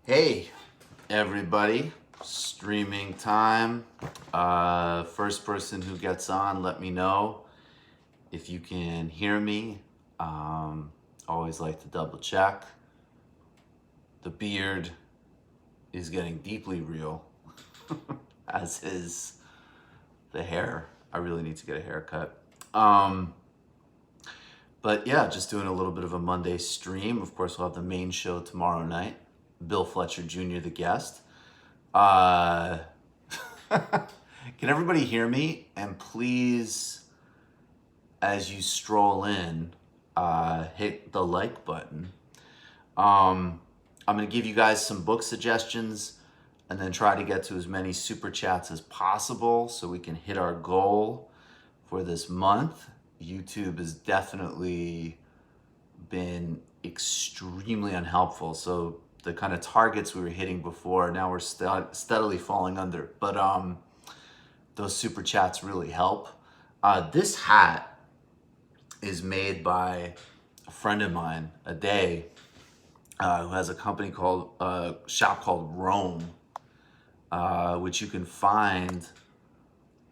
Hey, everybody. Streaming time. First person who gets on, let me know if you can hear me. Always like to double check. The beard is getting deeply real, as is the hair. I really need to get a haircut. But yeah, just doing a little bit of a Monday stream. Of course, we'll have the main show tomorrow night. Bill Fletcher Jr., the guest. Uh, can everybody hear me? And please, as you stroll in, hit the like button. I'm going to give you guys some book suggestions and then try to get to as many super chats as possible so we can hit our goal for this month. YouTube has definitely been extremely unhelpful. So the kind of targets we were hitting before, now we're steadily falling under. But those super chats really help. This hat is made by a friend of mine, Ade, who has a company called shop called Rome, which you can find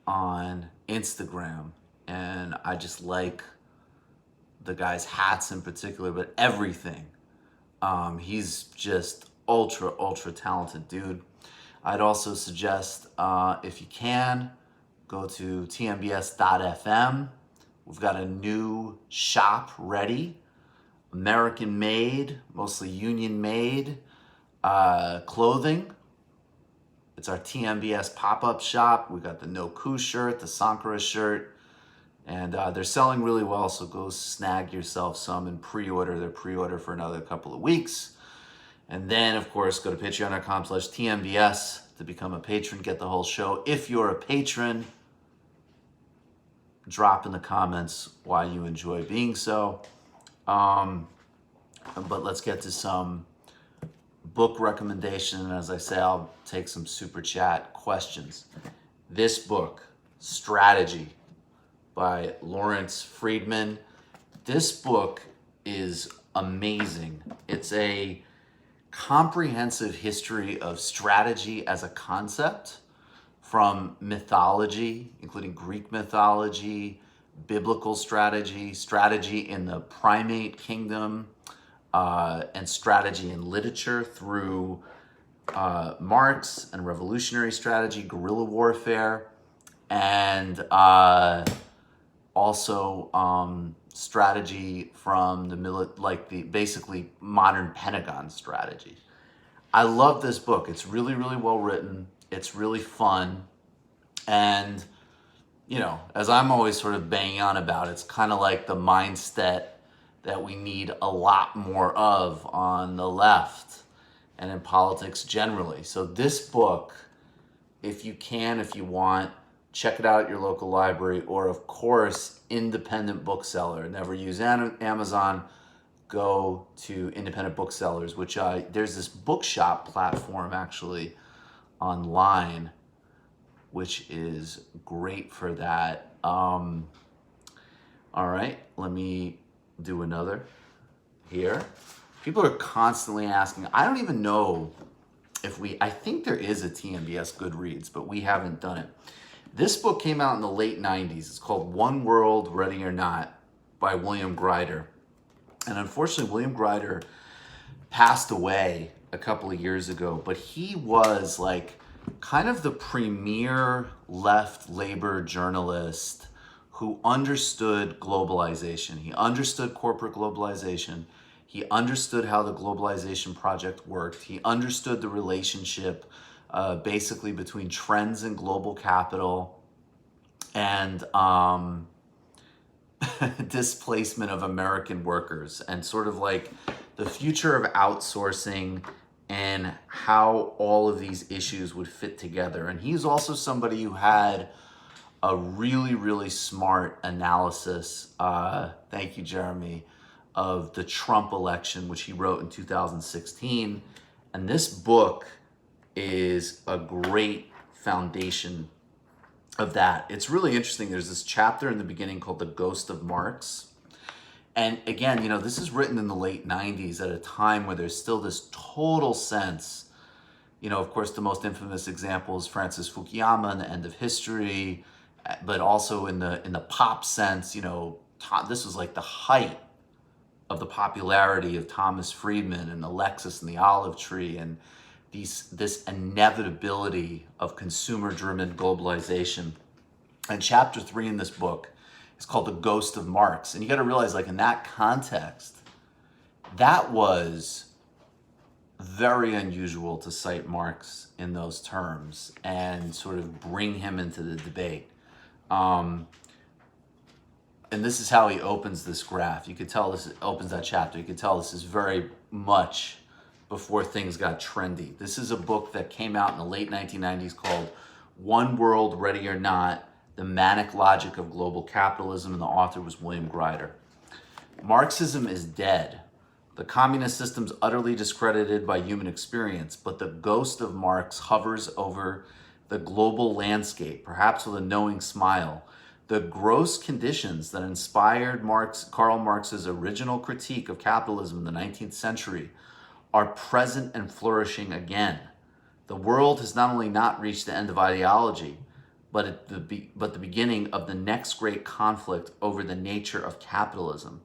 on Instagram. And I just like the guy's hats in particular, but everything. He's just ultra talented dude. I'd also suggest, if you can, go to tmbs.fm. We've got a new shop ready, American made, mostly union made clothing. It's our TMBS pop-up shop. We got the No Coup shirt, the Sankara shirt, and they're selling really well, so go snag yourself some and pre-order. They're pre-order for another couple of weeks. And then, of course, go to patreon.com/TMBS to become a patron, get the whole show. If you're a patron, drop in the comments why you enjoy being so. But let's get to some book recommendation. As I say, I'll take some super chat questions. This book, Strategy, by Lawrence Friedman. This book is amazing. It's a comprehensive history of strategy as a concept, from mythology, including Greek mythology, biblical strategy, strategy in the primate kingdom, and strategy in literature through Marx and revolutionary strategy, guerrilla warfare, and also strategy from the basically modern Pentagon strategy. I love this book. It's really well written. It's really fun. And, as I'm always sort of banging on about, it's kind of like the mindset that we need a lot more of on the left and in politics generally. So this book, if you can, if you want, check it out at your local library, or of course, independent bookseller. Never use Amazon. Go to independent booksellers, which there's this bookshop platform actually online, which is great for that. All right, let me do another here. People are constantly asking. I don't even know if I think there is a TMBS Goodreads, but we haven't done it. This book came out in the late 90s. It's called One World, Ready or Not, by William Greider. And unfortunately, William Greider passed away a couple of years ago, but he was like kind of the premier left labor journalist who understood globalization. He understood corporate globalization. He understood how the globalization project worked. He understood the relationship basically between trends in global capital and displacement of American workers, and sort of like the future of outsourcing and how all of these issues would fit together. And he's also somebody who had a really smart analysis, thank you, Jeremy, of the Trump election, which he wrote in 2016. And this book is a great foundation of that. It's really interesting. There's this chapter in the beginning called The Ghost of Marx. And again, this is written in the late 90s at a time where there's still this total sense, of course, the most infamous example is Francis Fukuyama and the end of history, but also in the pop sense, this was like the height of the popularity of Thomas Friedman and Alexis and the Olive Tree, and this inevitability of consumer-driven globalization. And chapter 3 in this book is called The Ghost of Marx. And you got to realize, like, in that context, that was very unusual to cite Marx in those terms and sort of bring him into the debate. And this is how he opens this graph. You could tell this opens that chapter. You could tell this is very much before things got trendy. This is a book that came out in the late 1990s called One World, Ready or Not, The Manic Logic of Global Capitalism, and the author was William Grider. Marxism is dead. The communist system's utterly discredited by human experience, but the ghost of Marx hovers over the global landscape, perhaps with a knowing smile. The gross conditions that inspired Karl Marx's original critique of capitalism in the 19th century are present and flourishing again. The world has not only not reached the end of ideology, but the beginning of the next great conflict over the nature of capitalism.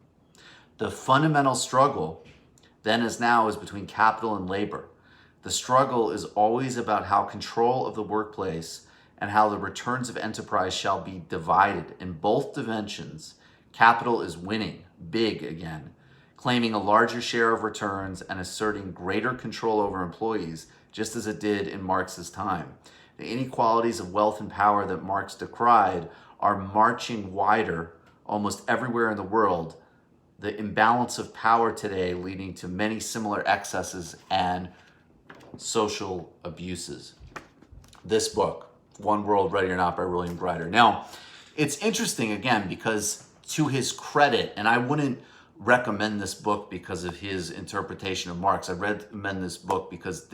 The fundamental struggle, then as now, is between capital and labor. The struggle is always about how control of the workplace and how the returns of enterprise shall be divided. In both dimensions, capital is winning big again, claiming a larger share of returns and asserting greater control over employees, just as it did in Marx's time. The inequalities of wealth and power that Marx decried are marching wider almost everywhere in the world. The imbalance of power today leading to many similar excesses and social abuses. This book, One World, Ready or Not, by William Grider. Now, it's interesting, again, because to his credit, and I wouldn't recommend this book because of his interpretation of Marx. I recommend this book because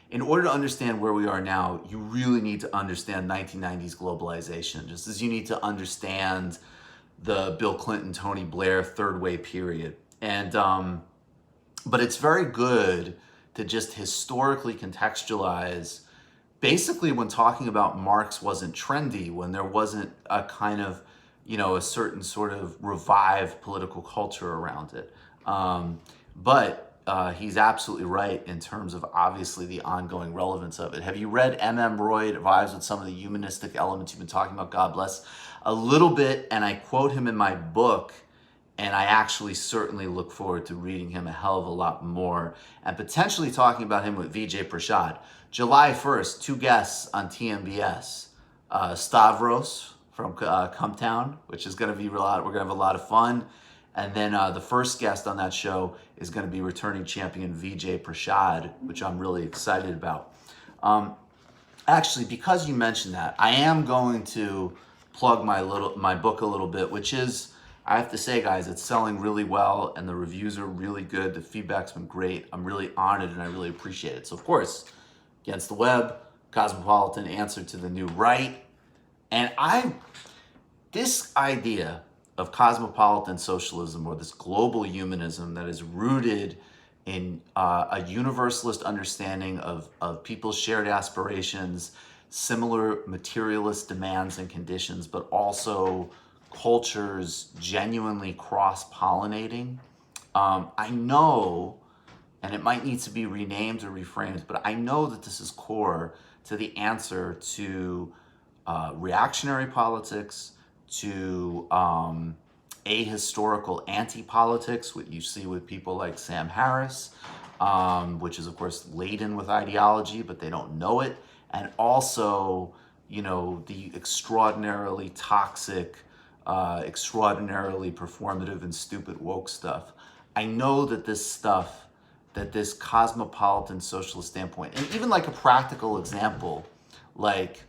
in order to understand where we are now, you really need to understand 1990s globalization, just as you need to understand the Bill Clinton, Tony Blair third way period. And but it's very good to just historically contextualize. Basically, when talking about Marx wasn't trendy, when there wasn't a kind of, a certain sort of revived political culture around it. But he's absolutely right in terms of obviously the ongoing relevance of it. Have you read M.M. Roy? It revives with some of the humanistic elements you've been talking about, God bless. A little bit, and I quote him in my book, and I actually certainly look forward to reading him a hell of a lot more and potentially talking about him with Vijay Prashad. July 1st, 2 guests on TMBS. Stavros from Cumtown, which is going to be we're going to have a lot of fun. And then the first guest on that show is going to be returning champion Vijay Prashad, which I'm really excited about. Actually, because you mentioned that, I am going to plug my book a little bit, which is, I have to say, guys, it's selling really well and the reviews are really good. The feedback's been great. I'm really honored and I really appreciate it. So, of course, Against the Web, Cosmopolitan, Answer to the New Right. And this idea of cosmopolitan socialism, or this global humanism that is rooted in a universalist understanding of people's shared aspirations, similar materialist demands and conditions, but also cultures genuinely cross-pollinating. I know, and it might need to be renamed or reframed, but I know that this is core to the answer to reactionary politics, to ahistorical anti-politics, what you see with people like Sam Harris, which is, of course, laden with ideology, but they don't know it. And also, the extraordinarily toxic, extraordinarily performative and stupid woke stuff. I know that this cosmopolitan socialist standpoint, and even like a practical example, like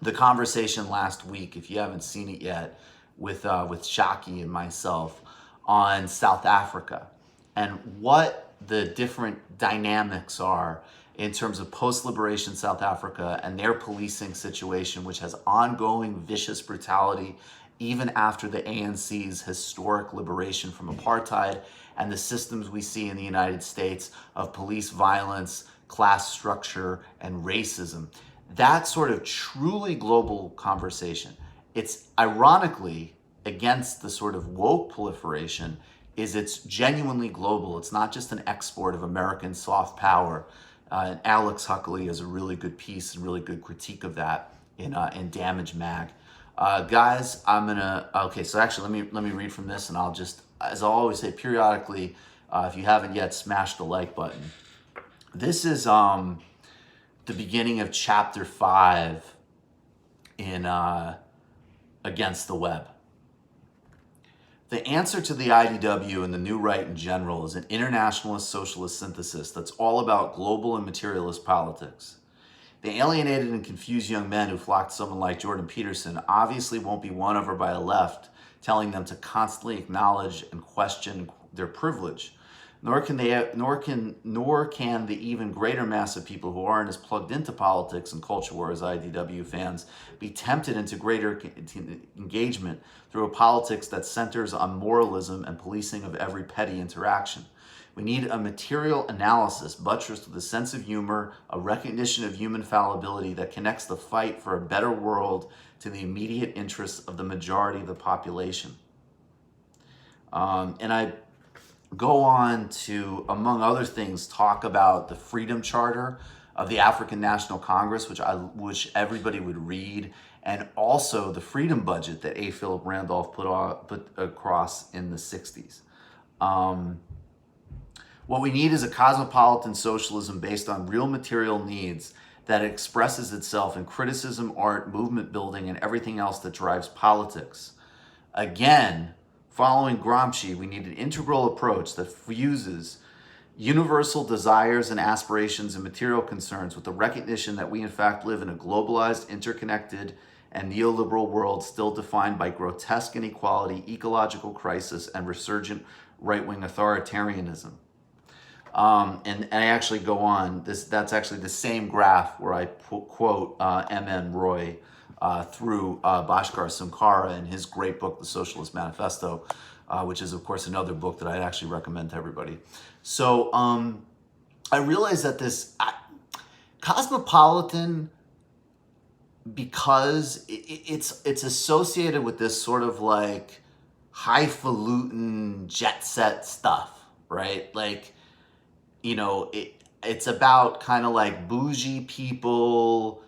the conversation last week, if you haven't seen it yet, with Shaki and myself on South Africa, and what the different dynamics are in terms of post-liberation South Africa and their policing situation, which has ongoing vicious brutality even after the ANC's historic liberation from apartheid and the systems we see in the United States of police violence, class structure, and racism. That sort of truly global conversation, it's ironically against the sort of woke proliferation, is it's genuinely global. It's not just an export of American soft power. And Alex Huckley has a really good piece and really good critique of that in Damage Mag. Guys, okay, so actually let me read from this, and I'll just, as I always say periodically, if you haven't yet, smash the like button. This is the beginning of chapter 5 in Against the Web. The answer to the IDW and the New Right in general is an internationalist socialist synthesis that's all about global and materialist politics. The alienated and confused young men who flock to someone like Jordan Peterson obviously won't be won over by a left telling them to constantly acknowledge and question their privilege. Nor can the even greater mass of people who aren't as plugged into politics and culture war as IDW fans be tempted into greater engagement through a politics that centers on moralism and policing of every petty interaction. We need a material analysis buttressed with a sense of humor, a recognition of human fallibility that connects the fight for a better world to the immediate interests of the majority of the population. And I go on to, among other things, talk about the Freedom Charter of the African National Congress, which everybody would read, and also the Freedom Budget that A. Philip Randolph put across in the 60s. What we need is a cosmopolitan socialism based on real material needs that expresses itself in criticism, art, movement building, and everything else that drives politics. Again, following Gramsci, we need an integral approach that fuses universal desires and aspirations and material concerns with the recognition that we in fact live in a globalized, interconnected, and neoliberal world still defined by grotesque inequality, ecological crisis, and resurgent right-wing authoritarianism. And I actually go on, that's actually the same graph where I quote M.N. Roy through Bhaskar Sunkara in his great book, The Socialist Manifesto, which is, of course, another book that I actually recommend to everybody. So I realize that this cosmopolitan, because it's associated with this sort of like highfalutin jet set stuff, right? Like, you know, it's about kind of like bougie people,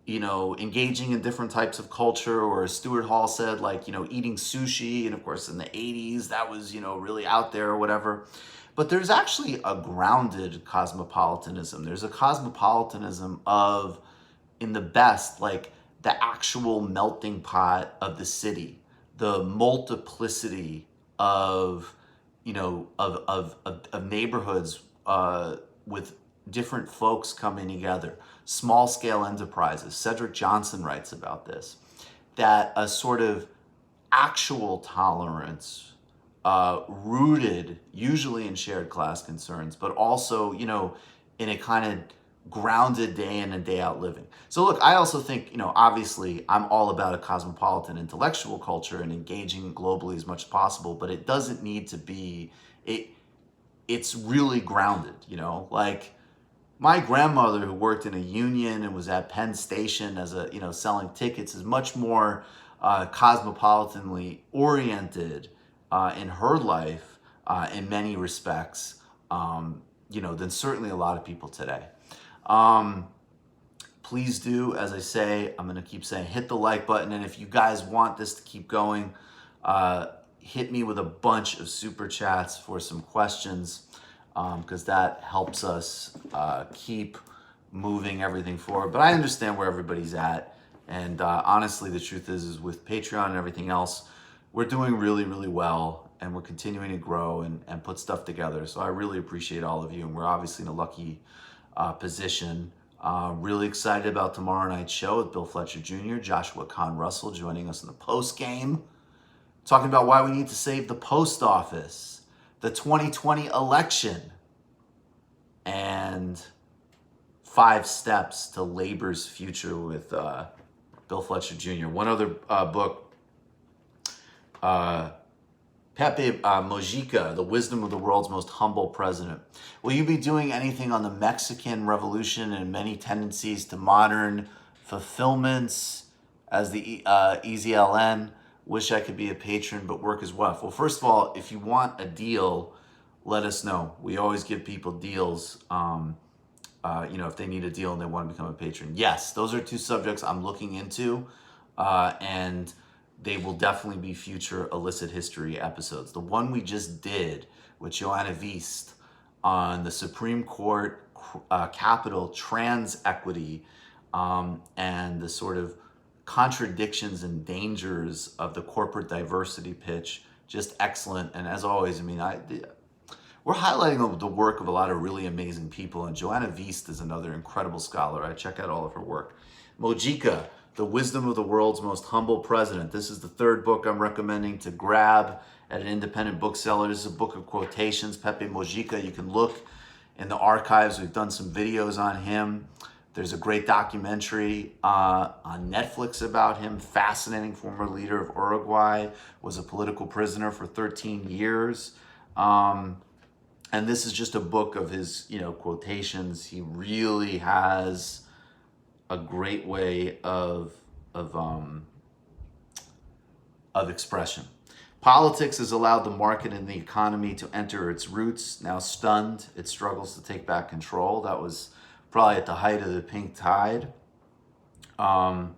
you know, engaging in different types of culture, or as Stuart Hall said, like, you know, eating sushi. And of course, in the 80s, that was, you know, really out there or whatever. But there's actually a grounded cosmopolitanism. There's a cosmopolitanism of, in the best, like the actual melting pot of the city, the multiplicity of, you know, of neighborhoods with different folks coming together, small scale enterprises. Cedric Johnson writes about this, that a sort of actual tolerance rooted usually in shared class concerns, but also, you know, in a kind of grounded day in and day out living. So look, I also think, you know, obviously I'm all about a cosmopolitan intellectual culture and engaging globally as much as possible, but it doesn't need to be, it's really grounded, you know, like my grandmother, who worked in a union and was at Penn Station as a, you know, selling tickets, is much more cosmopolitanly oriented in her life in many respects, you know, than certainly a lot of people today. Please do, as I say, I'm going to keep saying, hit the like button. And if you guys want this to keep going, hit me with a bunch of super chats for some questions, because that helps us keep moving everything forward. But I understand where everybody's at. And honestly, the truth is with Patreon and everything else, we're doing really, really well. And we're continuing to grow and put stuff together. So I really appreciate all of you. And we're obviously in a lucky position. Really excited about tomorrow night's show with Bill Fletcher Jr., Joshua Kahn Russell joining us in the post game, talking about why we need to save the post office, the 2020 election, and 5 steps to labor's future with Bill Fletcher Jr. One other book Pepe Mujica, the wisdom of the world's most humble president. Will you be doing anything on the Mexican Revolution and many tendencies to modern fulfillments as the EZLN? Wish I could be a patron, but work as well. Well, first of all, if you want a deal, let us know. We always give people deals. If they need a deal and they want to become a patron. Yes, those are two subjects I'm looking into, and they will definitely be future illicit history episodes. The one we just did with Joanna Wiest on the Supreme Court capital trans equity, and the sort of contradictions and dangers of the corporate diversity pitch, just excellent. And as always, we're highlighting the work of a lot of really amazing people, and Joanna Wiest is another incredible scholar. I check out all of her work. Mujica, The Wisdom of the World's Most Humble President. This is the third book I'm recommending to grab at an independent bookseller. This is a book of quotations. Pepe Mujica, you can look in the archives. We've done some videos on him. There's a great documentary on Netflix about him. Fascinating. Former leader of Uruguay, was a political prisoner for 13 years. And this is just a book of his, quotations. He really has a great way of expression. Politics has allowed the market and the economy to enter its roots. Now stunned, it struggles to take back control. That was probably at the height of the pink tide. I'm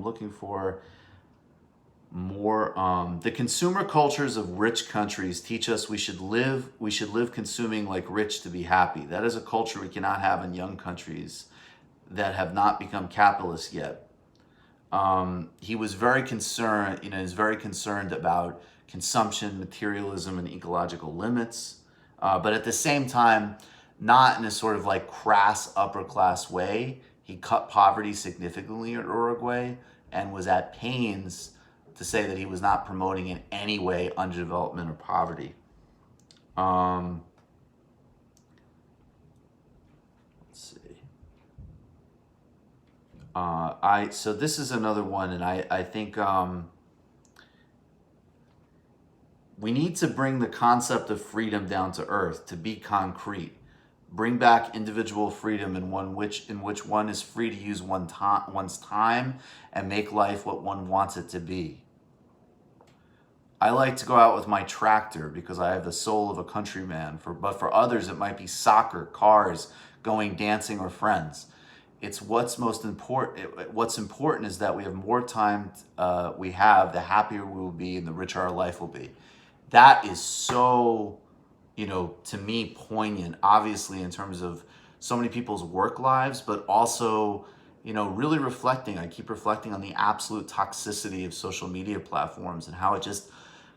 looking for more. The consumer cultures of rich countries teach us we should live consuming like rich to be happy. That is a culture we cannot have in young countries that have not become capitalist yet. He was very concerned, is very concerned about consumption, materialism, and ecological limits. But at the same time, not in a sort of like crass upper class way. He cut poverty significantly in Uruguay and was at pains to say that he was not promoting in any way underdevelopment or poverty. Let's see. So this is another one, and I think we need to bring the concept of freedom down to earth, to be concrete. Bring back individual freedom in which one is free to use one's time and make life what one wants it to be. I like to go out with my tractor because I have the soul of a countryman. But for others, it might be soccer, cars, going dancing, or friends. It's what's most important. What's important is that we have more time. We have, the happier we will be, and the richer our life will be. That is so, to me, poignant. Obviously, in terms of so many people's work lives, but also, really reflecting. I keep reflecting on the absolute toxicity of social media platforms and how it just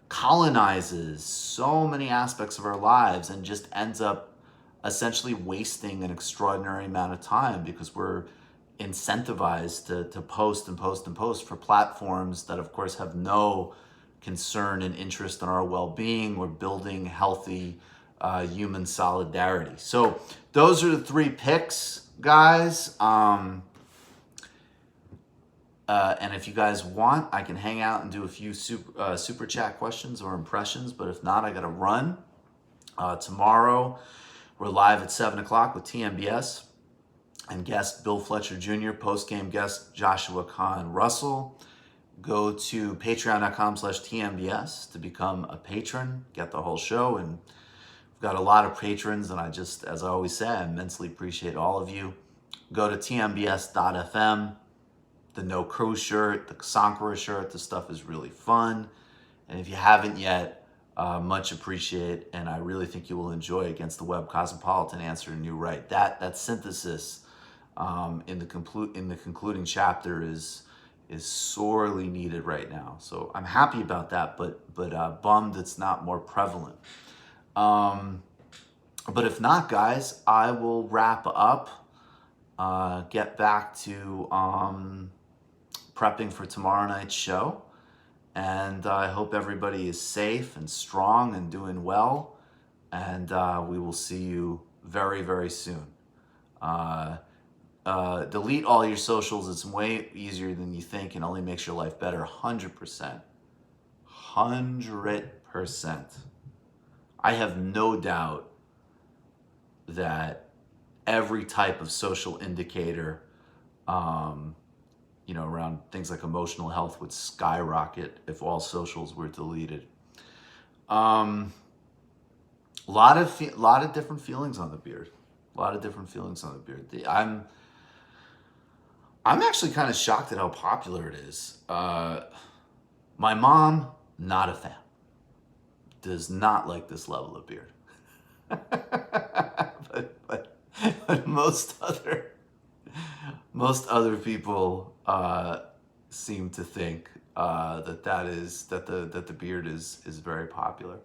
colonizes so many aspects of our lives and just ends up essentially wasting an extraordinary amount of time because we're incentivized to post and post and post for platforms that, of course, have no concern and interest in our well-being or building healthy human solidarity. So those are the three picks, guys. And if you guys want, I can hang out and do a few super chat questions or impressions. But if not, I got to run. Tomorrow, we're live at 7 o'clock with TMBS and guest Bill Fletcher Jr., post-game guest Joshua Kahn Russell. Go to patreon.com/TMBS to become a patron, get the whole show. And we've got a lot of patrons, and as I always say, I immensely appreciate all of you. Go to tmbs.fm. The No Crew shirt, the Sankara shirt, the stuff is really fun. And if you haven't yet, much appreciate, and I really think you will enjoy Against the Web, Cosmopolitan Answer and New Right. That synthesis in the concluding chapter is sorely needed right now. So I'm happy about that, but bummed it's not more prevalent. But if not, guys, I will wrap up, get back to prepping for tomorrow night's show. And I hope everybody is safe and strong and doing well. And we will see you very, very soon. delete all your socials. It's way easier than you think and only makes your life better. 100%. 100%. I have no doubt that every type of social indicator, around things like emotional health would skyrocket if all socials were deleted. A lot of different feelings on the beard. I'm actually kind of shocked at how popular it is. My mom, not a fan. Does not like this level of beard. but most other people seem to think that the beard is very popular.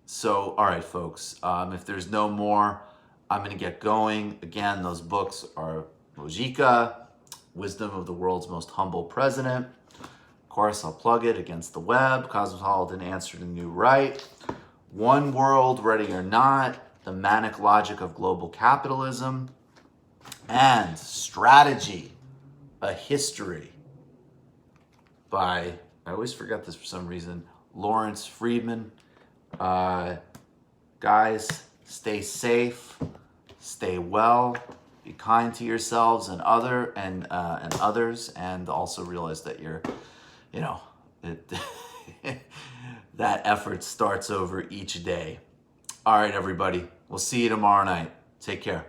So, all right, folks. If there's no more, I'm going to get going. Again, those books are Mujica, Wisdom of the World's Most Humble President. Of course, I'll plug it, Against the Web, Cosmopolitan Answer to New Right, One World, Ready or Not, The Manic Logic of Global Capitalism, and Strategy, A History by, I always forget this for some reason, Lawrence Friedman. Guys, stay safe, stay well, be kind to yourselves and others, and also realize that that effort starts over each day. All right, everybody. We'll see you tomorrow night. Take care.